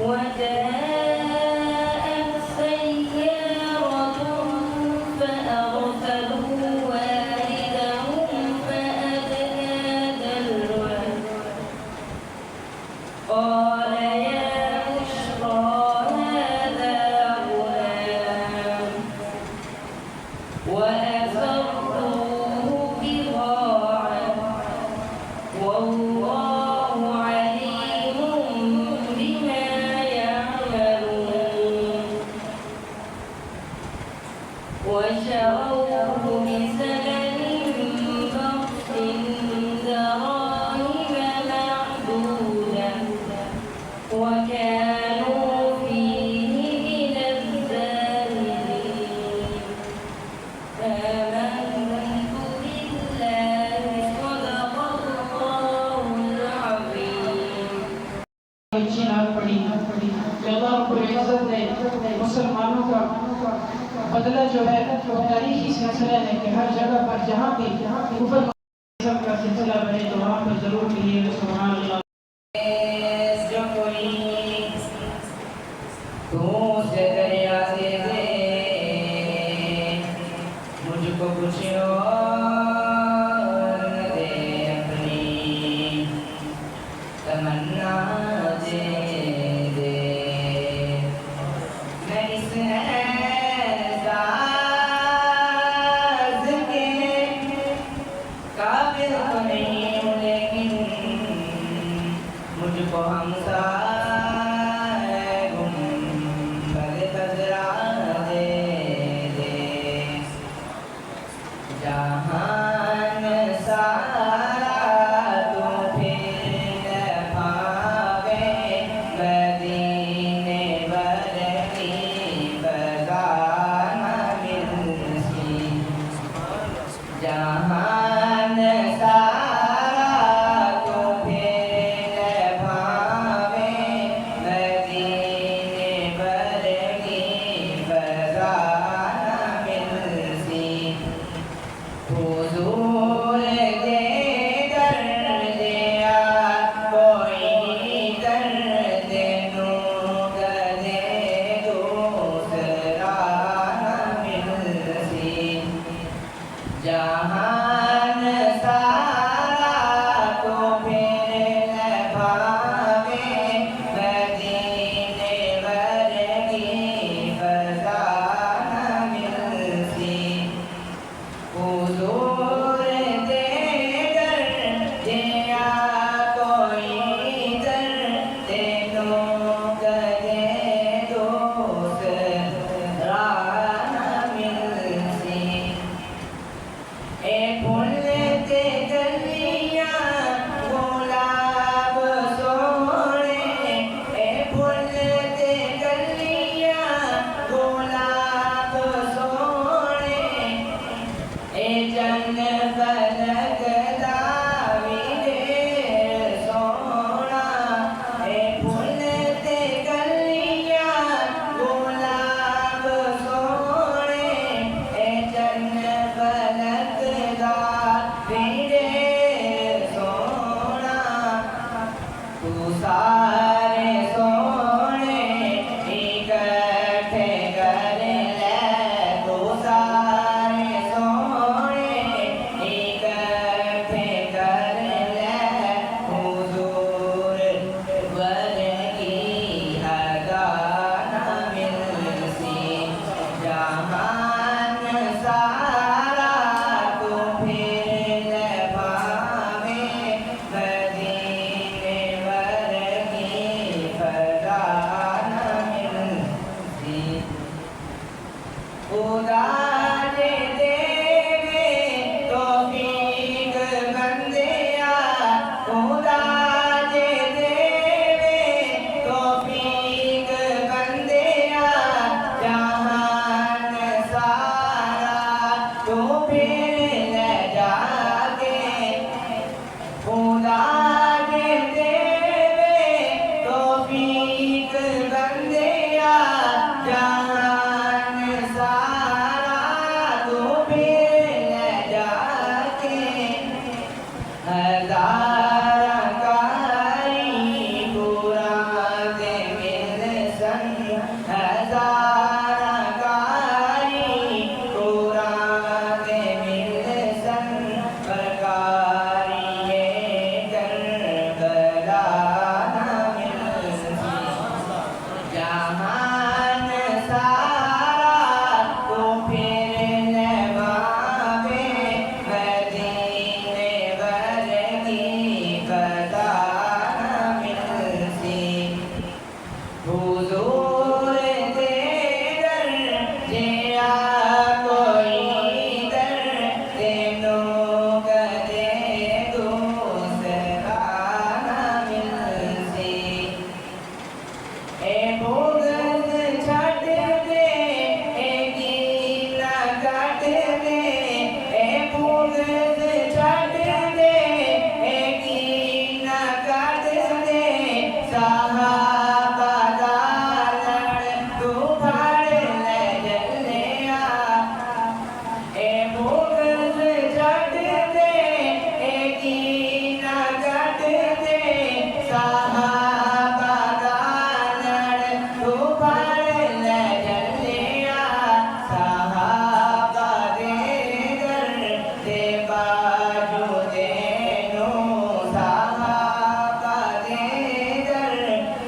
وجاءت سيارة فأرسلوا واردهم فأدلى دلوه قال يا بشرى هذا غلام وأسروه بضاعة والله عليم بما يعملون وشروه بثمن بخس دراهم معدودة وكانوا فيه من الزاهدين آمنت بالله صدق الله العظيم اچھی نعت پڑھی کہ اللہ رب العزت نے مسلمانوں کا بدلہ جو ہے وہ تاریخی سلسلہ ہے کہ ہر جگہ پر جہاں بھی کفر کا سلسلہ بنے تو وہاں پر ضرور کہیے سبحان اللہ. جو کوئی دوست دریا سے دے مجھ کو کچھ اور دے اپنی تمنا دے دے میں اس احساس کے قابل تو نہیں ہوں لیکن مجھ کو ہمسائے گنبد خضرا دے دے جہان سارا تو پھر پاوے مدینے برکی بزانا ملسی جہان سارا تو پھر پاوے مدینے برکی بزانا ملسی حضور دے درد یار کوئی درد نو گدے دوسرا نہ ملسی جہان سارا تو پھر پاوے مدینے برکی فضا نہ ملسی حضور دے درد یار کوئی درد نو گدے دوسرا نہ ملسی اے پھول تے گلیاں گلاب سونے اے پھول تے گلیاں گلاب سونے اے جن فلک داوی دے سونا اے پھول تے گلیاں گلاب سونے اے جن فلک داوی دے سونا تو سارے سونے اکٹھے کر لے تو سارے سونے اکٹھے کر لے حضور ورگی ادا نہ ملسی جہان سارا تو پھر پاوے مدینے برکی صحابہ دا لڑ تو پھاڑ لے جلیا اے بغض جھٹ دے اے کینہ کٹ دے صحابہ دا لڑ تو پھاڑ لے جلیا صحابہ دے در دے باجو دینو صحابہ دے در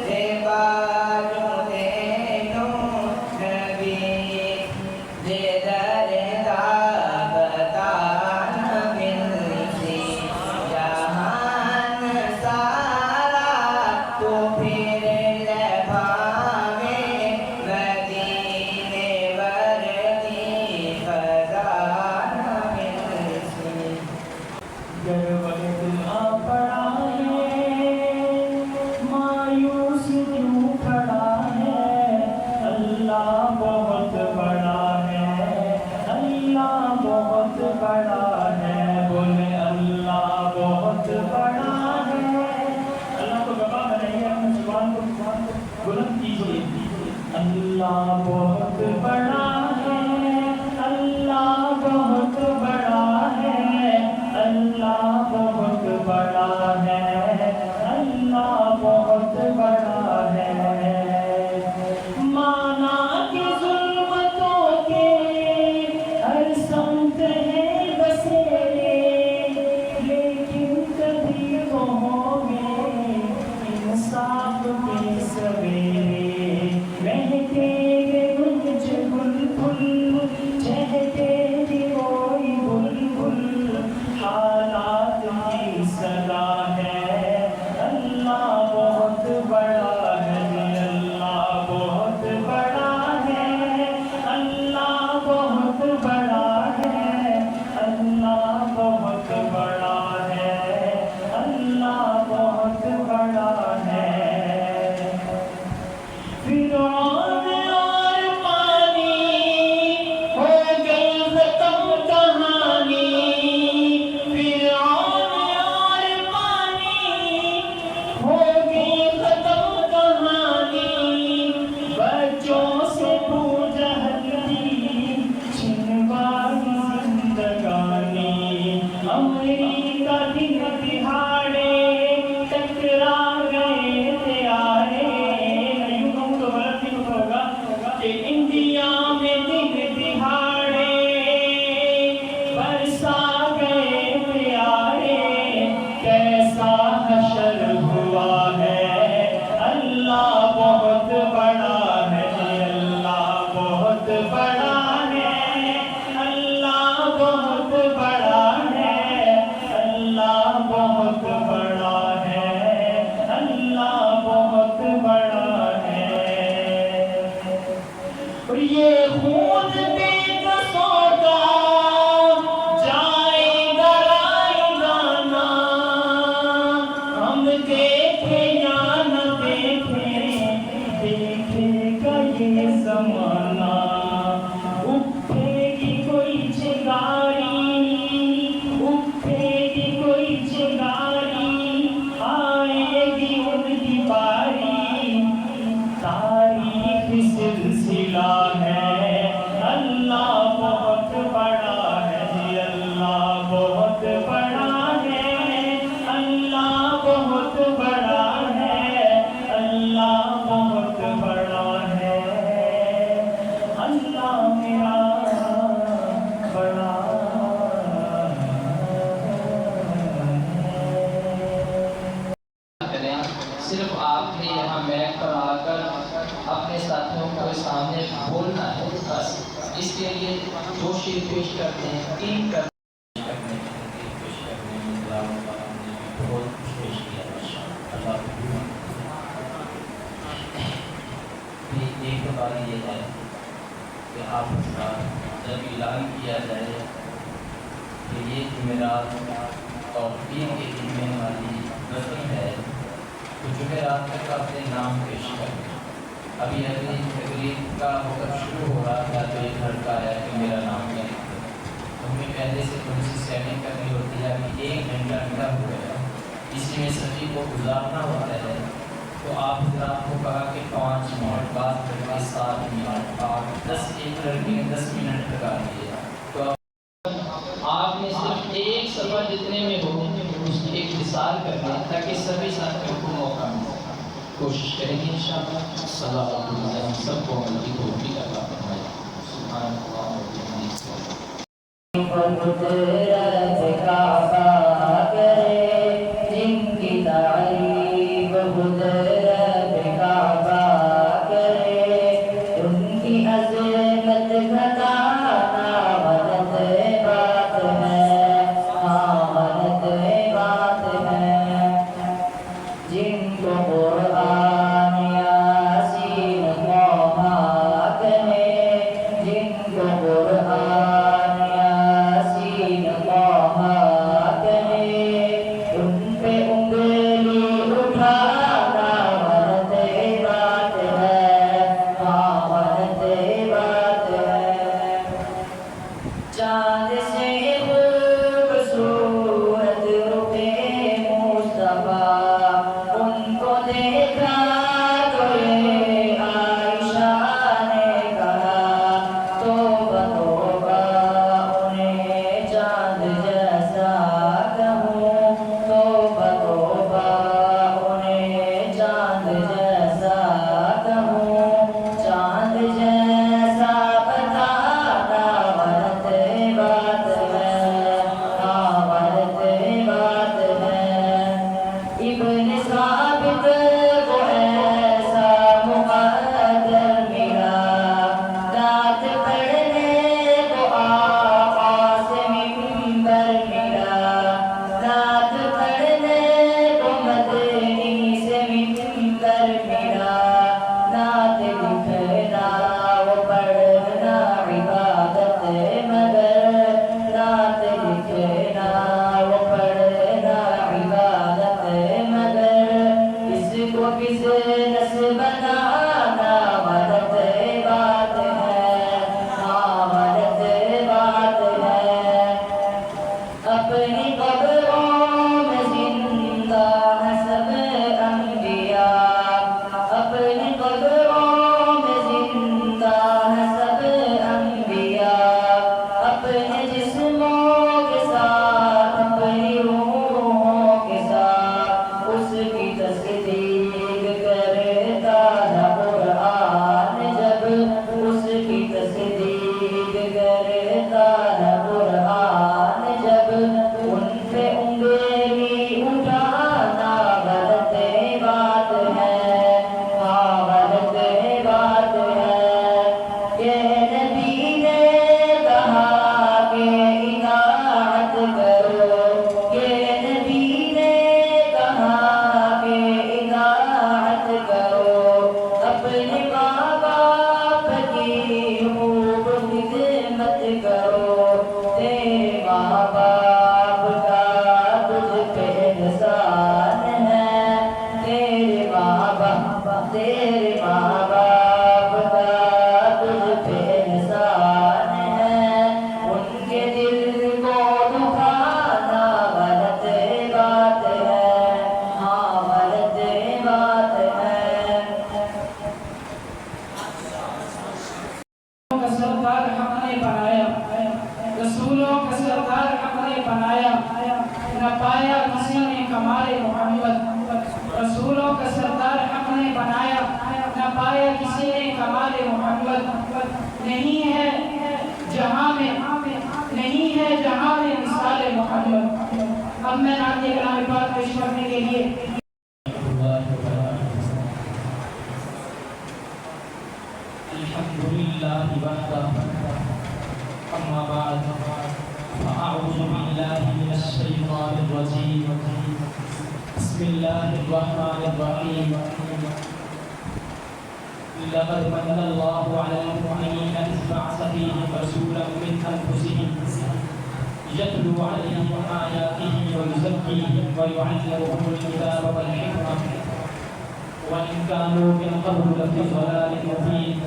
دے باجو دینو نبی دے در دا بتان ملسی جہان سارا تو پھر لے پاوے مدینے وردی خزان ملسی گر وقت آ پڑا ہے مایوس کیوں کھڑا ہے اللہ بہت بڑا ہے اللہ بہت بڑا ہے بولے اللہ بہت بڑا ہے اللہ کو گواہ بنائیے اپنی زبان کو بلند کیجیے اللہ بہت بڑا ہے اللہ بہت بڑا ہے اللہ بہت بڑا ہے اللہ بہت بڑا ہے مانا کہ ظلمتوں کے ہر سمت ہے بسیرے لیکن کبھی وہ ہوں گے انصاف کے سویرے مہکے گے گنج بلبل چہکے گی وہی بلبل حالات کی صدا ہے اللہ بہت بڑا ہے اللہ بہت بڑا ہے اللہ بہت بڑا ہے اللہ بہت بڑا ہے اللہ بہت بڑا ہے فرعون اور پانی ہو گئی ختم کہانی فرعون اور پانی ہو گئی ختم کہانی بچوں سے پوجا دی چھنوائی زندگانی امریکہ دن دہاڑے ٹکرا گئے تھے آئے یوں کہوں تو غلط نہیں ہوگا کہ انڈیا میں دن دہاڑے برسا گئے تھے آئے کیسا حشر ہوا ہے اللہ بہت بڑا ہے اللہ بہت بڑا ہے اللہ بہت بڑا ہے اللہ بہت بڑا ہے اللہ بہت بڑا ہے اور یہ خون بے قصوں کا جائے گا رائے گانا ہم دیکھیں یا نہ دیکھیں دیکھے گا یہ زمانہ اٹھے گی کوئی چنگاری اٹھے گی کوئی چنگاری آئے گی ان کی باری تاریخ سلسلہ ہے اللہ بہت بڑا ہے اللہ بہت بڑا ہے اللہ بہت بڑا ہے اللہ بہت بڑا ہے اللہ میرا بڑا کریں صرف آپ نے یہاں میک پر آ کر اپنے ساتھیوں کو سامنے بولنا ہے بس اس کے لیے دو شیر پیش کرتے ہیں تین کرتے ہیں بہت پیش کیا اللہ ایک بات یہ ہے کہ آپ کا جب اعلان کیا جائے کہ یہ جمعرات توفیق کے ذمہ والی نظم ہے تو جمعرات تک اپنے نام پیش کریں ابھی ابھی تقریب کا وقت شروع ہو رہا تھا تو ایک لڑکا آیا کہ میرا نام کیا تو ہمیں پہلے سے تھوڑی سی سیٹنگ کرنی ہوتی ہے ابھی 1 گھنٹہ ہو گیا اسی میں سبھی کو گزارنا ہوتا ہے تو آپ حضرات کو کہا کہ 5 منٹ بات کر کے 7 منٹ 8 10 ایک لڑکی نے 10 منٹ لگا دیے تو آپ نے صرف ایک صفحہ جتنے میں ہو اس کی اختصار کر دیں تاکہ سبھی ساتھیوں کو موقع ملے کوشش کریں گے انشاءاللہ صلی اللہ علیہ وسلم سب کو عمل کی توفیق عطا فرمائے سبحان اللہ و قدرت کعبہ کرے جن کی تعریف قدرت کعبہ کرے ان کی عظمت گھٹانا غلط بات ہے غلط بات ہے جن کو قرآن یاسین طہ کہے جن کو قرآن یاسین طہ کہے ان پہ انگلی اٹھانا غلط بات ہے غلط بات ہے چاند سے خوبصورت رخ مصطفیٰ ان کو دیکھا تو یہ عائشہ نے کہا توبہ توبہ انہیں چاند جیسا کہوں توبہ توبہ انہیں چاند جیسا کہوں چاند جیسا بتانا غلط بات ہے غلط بات ہے ابن ثابت کو ایسا مقدر ملا رات پڑھنے کو آقا سے منبر ملا رات پڑھنے کو مدنی سے منبر ملا رات لکھنا وہ پڑھنا عبادت مگر رات لکھنا وہ پڑھنا عبادت مگر اس کو بزنس بنانا غلط بات ہے غلط بات ہے اپنی قبروں میں زندہ ہے سب انبیاء اپنی قبروں میں زندہ ہے سب انبیاء اپنے جسموں کے ساتھ اپنی روحوں کے ساتھ اس کی تصدیق کرتا ہے قرآن جب اس کی تصدیق کرتا ہے قرآن جب ان پہ انگلی اٹھانا غلط بات ہے غلط بات ہے یہ نبی نے کہا کہ اطاعت کرو یہ نبی نے کہا کہ اطاعت کرو اپنے ماں باپ کی خوب خدمت کرو تیرے ماں باپ کا تجھ پہ احسان ہے تیرے ماں باپ کا تجھ پہ احسان ہے ان کے دل کو دکھانا غلط بات ہے غلط بات ہے کا سردار حق نے بنایا رسولوں کا سردار حق نے بنایا نہ پایا کسی نے کمال محمد رسولوں کا سردار حق نے بنایا نہ پایا کسی نے کمال محمد نہیں ہے جہاں میں نہیں ہے جہاں میں مثال محمد اب میں نعت کلام پاک پیش کرنے کے لیے الحمدللہ وحدہ اما بعد فاعوذ باللہ من الشیطان الرجیم بسم اللہ الرحمن الرحیم لقد من اللہ علی المؤمنین اذ بعث فیہم رسولا من انفسہم یتلو علیہم آیاتہ ویزکیہم ویعلمہم الکتاب والحکمہ وإن كانوا من قبل لفي ضلال مبين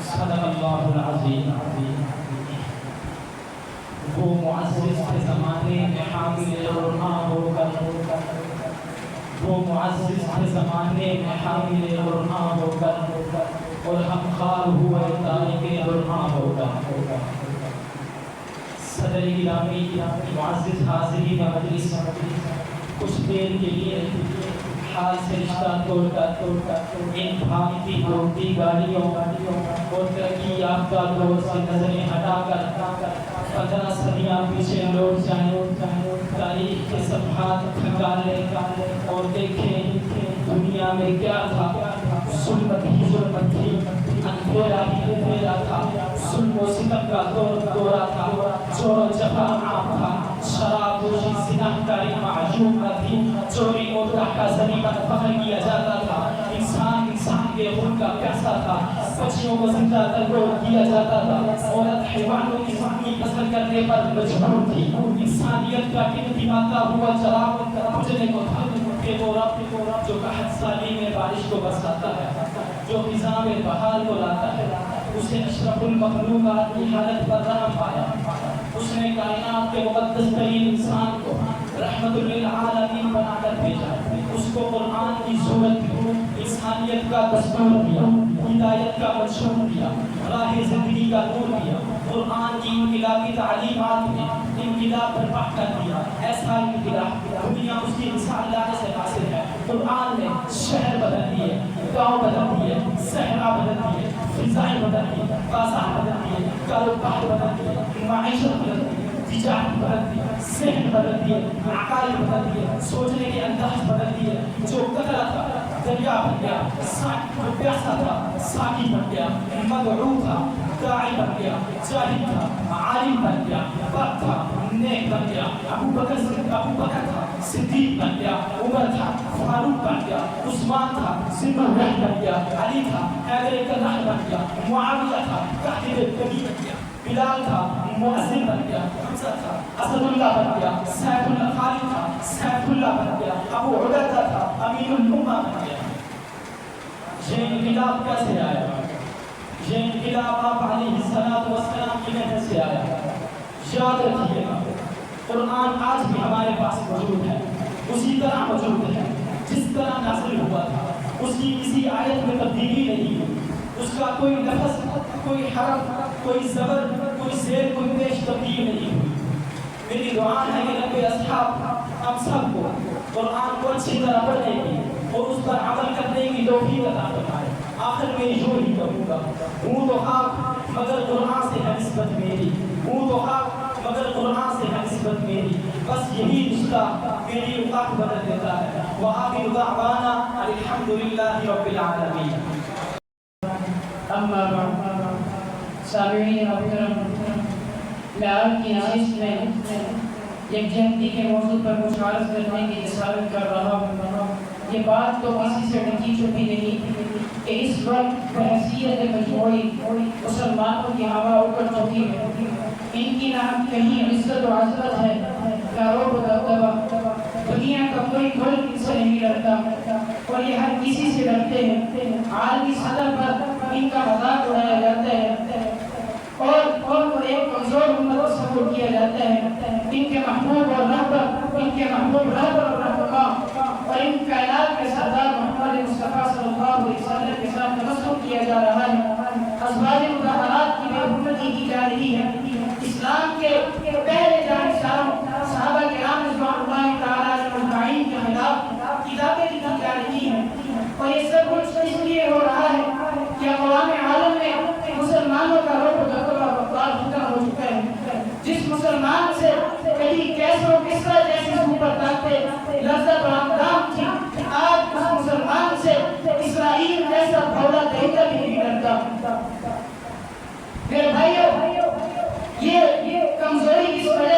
صدق الله العظيم وہ معزز کے زمانے میں حامل قرآن ہو کر وہ معزز کے زمانے میں حامل برہاں ہو کر اور ہم خار ہوئے تاریخ برہاں ہو کر صدر گرامی معزز حاضرین مجلس کچھ دیر کے لیے حال سے رشتہ توڑ کر ان بھاگتی دوڑتی گاڑیوں اور ترقی یافتہ دور سے نظریں ہٹا کر 15 صدیاں پیچھے لوٹ جائیں، تاریخ کے صفحات کھنگا لیں اور دیکھیں دنیا میں کیا تھا۔ ظلمت تھی، اندھیرا ہی اندھیرا تھا، ظلم و ستم کا دورہ تھا، چور و جفا عام تھا، شراب نوشی زنا کاری معجوب نہ تھی، چوری اور ڈاکہ زنی پر فخر کیا جاتا تھا، انسان کے خون کا پیاسا تھا، بچیوں کو زندہ تربیت کیا جاتا تھا، عورت حیوانوں کی زندگی قتل کرنے پر مجبور تھی، انسانیت کا قیمتی مادہ ہوا چراغ بجھنے کو تھا۔ کہ وہ رب جو قحط سالی میں بارش کو برساتا ہے، جو خزاں میں بہار کو لاتا ہے، اسے اشرف المخلوقات کی حالت پر رحم آیا، اس نے کائنات کے مقدس ترین انسان کو رحمت للعالمین بنا کر بھیجا، اس کو قرآن کی صورت دی، انسانیت کا دستور دیا، ہدایت کا منشور دیا، راہ زندگی کا نور دیا، قرآن کی انقلابی تعلیمات نے انقلاب برپا کر دیا، ایسا انقلاب دنیا اس کی مثال لانے سے حاصل ہے۔ قرآن نے شہر بدل دیے، گاؤں بدل دیے، صحرا بدل دیے، فضائیں بدل دیے، بازار بدل دیے، کاروبار بدل دیے، معیشت بدل دی، تجارت بدل دی، ذہن بدل دیے، عقائد بدل دیے، سوچنے کے انداز بدل دیے۔ جو قطرہ تھا دریا بن گیا، جو پیاسا تھا ساقی بن گیا، مدعو تھا داعی بن گیا، جاہل تھا عالم بن گیا، بد تھا نیک بن گیا، ابو بکر تھا صدیق بن گیا، عمر تھا فاروق بن گیا، عثمان تھا ذوالنورین بن گیا، علی تھا حیدر کرار بن گیا، معاویہ تھا کاتب النبی بن گیا، بلال تھا مؤذن بن گیا، حمزہ تھا اسد اللہ بن گیا، سیف اللہ خالد تھا سیف اللہ بن گیا، ابو عبیدہ تھا امین الامہ بن گیا۔ یہ انقلاب کیسے آیا؟ یہ انقلاب آپ علیہ السلام کی محنت سے آیا۔ یاد رکھیے گا قرآن آج بھی ہمارے پاس موجود ہے، اسی طرح موجود ہے جس طرح نازل ہوا تھا، اس کی کسی آیت میں تبدیلی نہیں ہوئی، اس کا کوئی لفظ، کوئی حرف، کوئی زبر، کوئی زیر، کوئی پیش تبدیل نہیں ہوئی۔ میری دعا ہے کہ رب اصحاب ہم سب کو قرآن کو اچھی طرح پڑھنے کی اور اس پر عمل کرنے کی توفیق عطا فرمائے۔ آخر میں یوں ہی کہوں گا، ہوں تو خاک مگر قرآن سے ہے نسبت میری، ہوں تو خاک مگر قرآن سے ہے نسبت میری، بس یہی رشتہ میری رفاق بدل دیتا ہے۔ وآخر دعوانا الحمدللہ رب العالمین۔ اما بعد، سامعین محترم، میں آپ کی نشست میں یکجہتی کے موضوع پر کچھ عرض کرنے کی جسارت کر رہا ہوں۔ یہ بات تو کسی سے ڈھکی چھپی نہیں کہ اس وقت بحیثیت مجموعی مسلمانوں کی ہوا اوپر چکی ہے، ان کی نہ کہیں عزت و عظمت ہے، نہ روب و دبدبہ، دنیا کا کوئی ملک ان سے نہیں ڈرتا اور یہ ہر کسی سے ڈرتے ہیں۔ عالمی سطح پر ان کا مذاق اڑایا جاتا ہے اور ایک کمزور امت تصور کیا جاتا ہے۔ ان کے محبوب اور رہبر، ان کے محبوب رہبر اور رہنما اور ان کائنات کے سردار محمد مصطفیٰ صلی اللہ علیہ وسلم کے ساتھ تمسک کیا جا رہا ہے، ازواج مطہرات کی بے حرمتی کی جا رہی ہے، اسلام کے پہلے جانشینوں صحابہ کرام رضوان اللہ تعالیٰ اجمعین کے خلاف کتابیں لکھی جا رہی ہیں، اور یہ سب کچھ اس لیے ہو رہا ہے کہ اقوام عالم میں مسلمانوں کا رعب و دبدبہ بردار ختم ہو چکا ہے۔ جس مسلمان سے کبھی کیسر و کسرا جیسی سپر طاقتیں لذت و اقدام تھی، آج اس مسلمان سے اسرائیل جیسا بھولا دہیتا بھی نہیں ڈرتا۔ میرے بھائیو، یہ کمزوری کس وجہ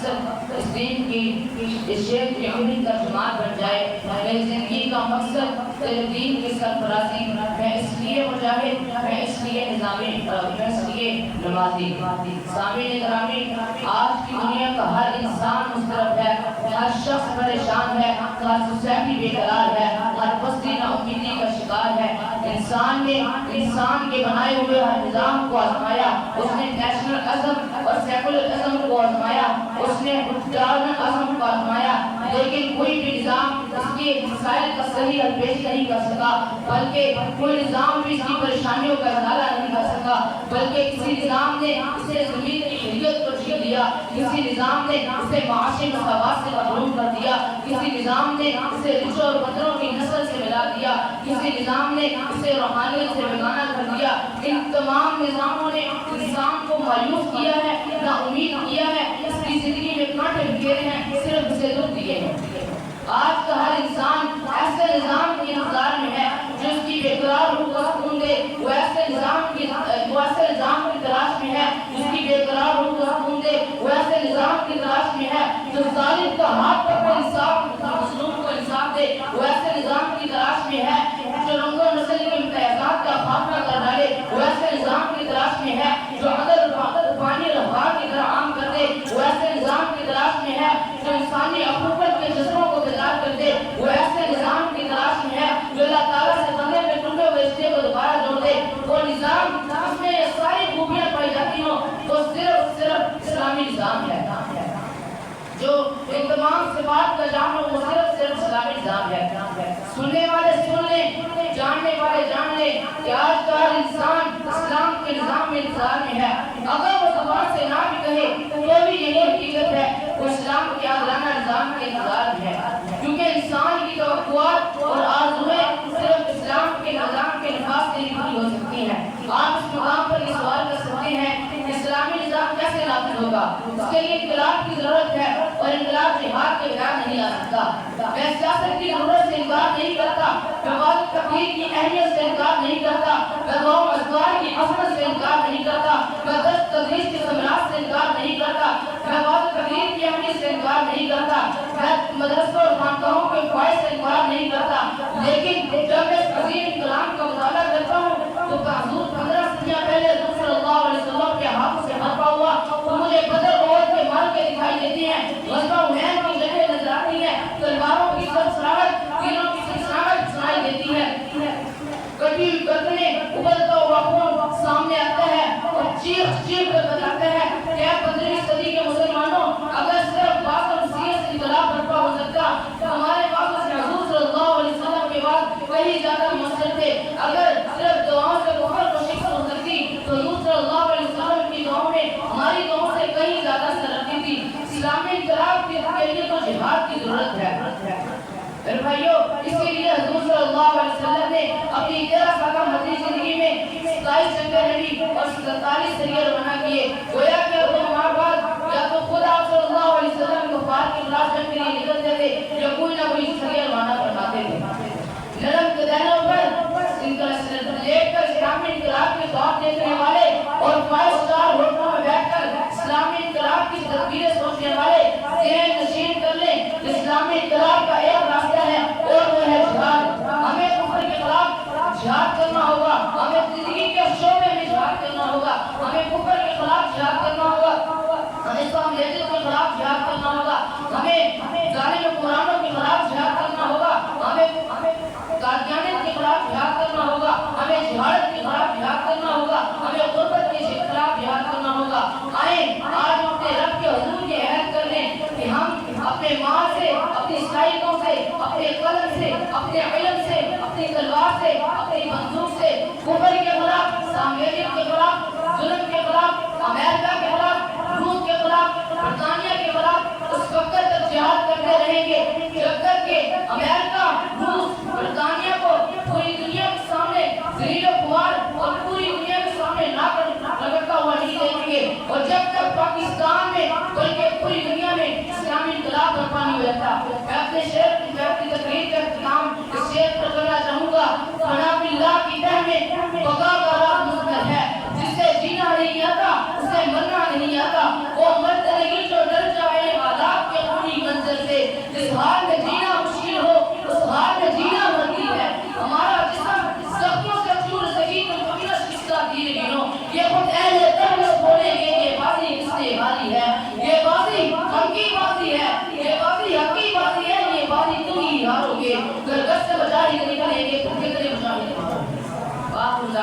مقصد اس دین کی اس شعر کی عملی ترجمان بن جائے. میری زندگی کا مقصد تیرے دین کی سرفرازی. میں اس لیے مجاہد, میں اس لیے نظامی, میں اس لیے نمازی. سامعین گرامی, آج کی دنیا کا ہر انسان مضطرب ہے, ہر شخص پریشان ہے, ہر سوسائٹی بے قرار ہے, ہر بستی نا امیدی کا شکار ہے. انسان نے انسان کے بنائے ہوئے ہر نظام کو آزمایا. اس نے نیشنل ازم اور سیکولر ازم کو آزمایا, اس نے ڈارون ازم کو آزمایا, لیکن کوئی بھی نظام اس کے مسائل کا صحیح حل پیش نہیں کر سکا, بلکہ کوئی نظام بھی اس کی پریشانیوں کا ازالہ نہیں کر سکا, بلکہ کسی نظام نے اسے زمین کی حریت کو چھین لیا, کسی نظام نے اسے معاشی مساوات سے محروم کر دیا, کسی نظام نے اسے رچوں اور پتھروں کی نسل سے ملا دیا, کسی نظام نے اسے روحانیت سے بیگانہ کر دیا. ان تمام نظاموں نے انسان کو مایوس کیا ہے, نا امید کیا ہے, اس کی زندگی میں کانٹے بکھیرے ہیں, صرف اسے دکھ دیے ہیں. آج کا ہر انسان ایسے نظام کے انتظار میں ہے جو اس کی بے قرار روح کو سکون دے. وہ ایسے نظام کی تلاش میں ہے جس کی بے قرار روح کو سکون دے. وہ ایسے نظام کی تلاش میں ہے جو ظالم کا ہاتھ پکڑ انصاف, مظلوم کو انصاف دے. وہ ایسے نظام کی تلاش میں ہے جو رنگ و نسل کے امتیازات کا خاتمہ کر ڈالے. وہ ایسے نظام کی تلاش میں ہے جو عدل پانی رفاہ کی طرح عام کر دے. وہ ایسے نظام کی تلاش میں ہے جو انسانی اخوت کے جذبوں کو بیدار کر دے. وہ ایسے نظام کی تلاش میں ہے جو اللہ تعالیٰ سے بندے میں ٹوٹے ہوئے رشتے کو دوبارہ جوڑ دے. وہ نظام جس میں یہ ساری خوبیاں پائی جاتی ہوں وہ صرف اسلامی نظام ہے, جو ان تمام صفات کا جامع وہ صرف اسلامی نظام ہے. سننے والے سن لیں, جاننے والے جان لیں کہ آج کا ہر انسان اسلام کے نظام میں انتظار میں ہے. اگر وہ زبان سے نہ بھی کہے تو بھی یہی حقیقت ہے, وہ اسلام کے عادلانہ نظام کے انتظار میں ہے. کیونکہ انسان کی توقعات اور آرزویں صرف اسلام کے نظام کے نفاذ سے ہی پوری ہو سکتی ہیں. آپ اس مقام پر یہ سوال کر سکتے ہیں کہ اسلامی نظام کیسے نافذ ہوگا. اس کے لیے انقلاب کی ضرورت ہے, اور انقلاب جہاد کے بغیر نہیں آ سکتا. میں سیاست کی ضرورت سے انکار نہیں کرتا, میں واضح تقریر کی اہمیت سے انکار نہیں کرتا, میں قوم ازوار کی عظمت سے انکار نہیں کرتا, میں درس تدریس کے ثمرات سے انکار نہیں کرتا, میں واضح تقریر کی اہمیت سے انکار نہیں کرتا, میں مدرسوں اور خانقاہوں کے فوائد سے انکار نہیں کرتا. لیکن جب میں اس عظیم انقلاب کا مطالعہ کرتا ہوں تو حضور 15 صدیاں پہلے حضور صلی اللہ علیہ وسلم کے ہاتھوں سے حرفہ ہوا تو مجھے بدر عہد کے مار کے دکھائی دیتی ہیں, غزوہ حنین کی جگہ نظر آتی ہے, تلواروں کی سرسراہٹ, تیروں کی سرسراہٹ سنائی دیتی ہے, کٹی ہوئی گردنیں, ابلتا ہوا خون سامنے آتا ہے اور چیخ کر بتاتا ہے کہ اے 15ویں صدی کے مسلمانوں, اگر صرف بات اور نصیحت سے انقلاب برپا ہو سکتا تو ہمارے پاس حضور صلی اللہ علیہ وسلم کے بعد کئی زیادہ مؤثر تھے. اگر صرف دعاؤں سے کفر کو شکست ہو سکتی تو حضور صلی اللہ علیہ وسلم کی دعاؤں میں ہماری دعاؤں سے کئی زیادہ اثر رکھتی تھی. اسلامی انقلاب کے لیے تو جہاد کی ضرورت ہے. میرے بھائیو, اسی لیے حضور صلی اللہ علیہ وسلم نے اپنی 13 سالہ مدنی زندگی میں 27 جنگیں لڑی اور 47 سریے روانہ کیے. گویا کہ دو ماہ بعد یا تو خود آپ صلی اللہ علیہ وسلم کفار کے خلاف جنگ کے لیے نکلتے تھے یا کوئی نہ کوئی سریہ روانہ فرماتے تھے. نرم قدموں پر لیٹ کر اسلامی انقلاب کے خواب دیکھنے والے اور 5 سٹار ہوٹلوں میں بیٹھ کر اسلامی انقلاب کی تدبیریں سوچنے والے ذہن نشین کر لیں. اسلامی انقلاب کا ایک راستہ ہے اور وہ ہے جہاد. ہمیں کفر کے خلاف جہاد کرنا ہوگا, ہمیں زندگی کے شعبے میں جہاد کرنا ہوگا, ہمیں کفر کے خلاف جہاد کرنا ہوگا, ہمیں اسلامیت کے خلاف جہاد کرنا ہوگا, ہمیں ظالم حکمرانوں کے خلاف جہاد کرنا ہوگا, ہمیں قادیانیت کے خلاف جہاد کرنا ہوگا, ہمیں جہالت کے خلاف جہاد کرنا ہوگا, ہمیں غربت کے خلاف اگر گز سے مجاہد نکلیں گے تو کتنے مجاہد مارو گے؟ باپ